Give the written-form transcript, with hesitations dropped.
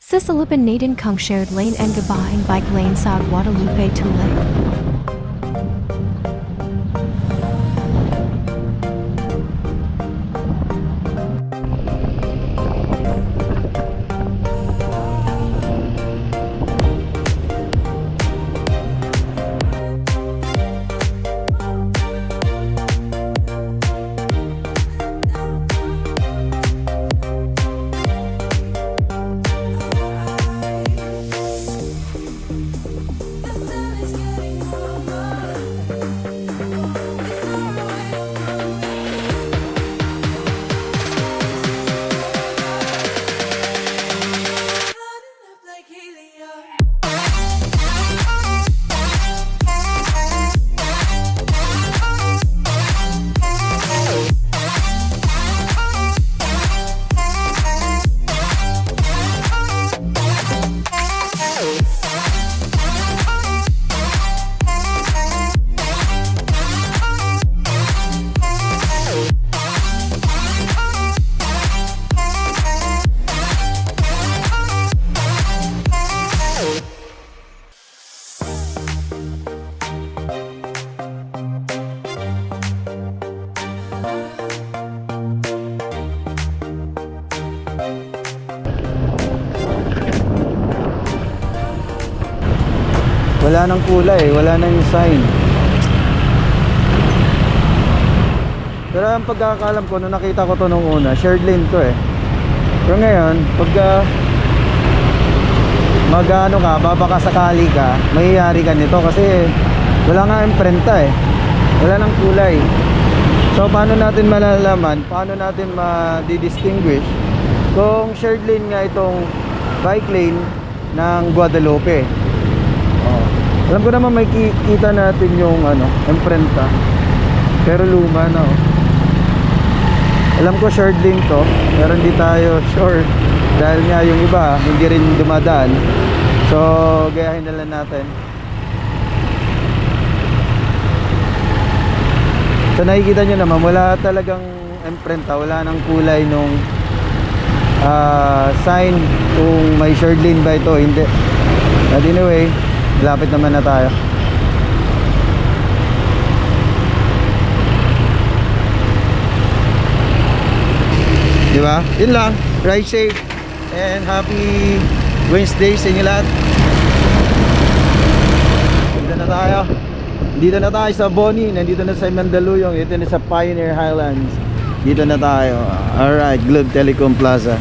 Sisalupin Naden Kung shared lane and Gabaing bike lane sa Guadalupe Tule. Wala nang kulay, wala nang sign. Pero ang pagkakalam ko, nung nakita ko to nung una, shared lane to eh. Pero ngayon, pagka magano ka, babakasakali ka, mahihiyari ka nito kasi wala nga imprenta eh. Wala nang kulay. So paano natin malalaman, paano natin ma-distinguish kung shared lane nga itong bike lane ng Guadalupe? Alam ko naman may kita natin yung imprenta, pero luma na oh. Alam ko shared lane to, pero hindi tayo sure dahil nga yung iba hindi rin dumadaan. So gayahin na lang natin. So nakikita nyo naman, wala talagang imprenta, wala nang kulay nung sign kung may shared lane ba ito, hindi. But anyway, lapit naman na tayo. Diba? Yun lang. Ride safe and happy Wednesday sa inyo lahat. Dito na tayo. Dito na tayo sa Boni. Nandito na sa Mandaluyong. Dito na sa Pioneer Highlands. Dito na tayo. Alright, Globe Telecom Plaza.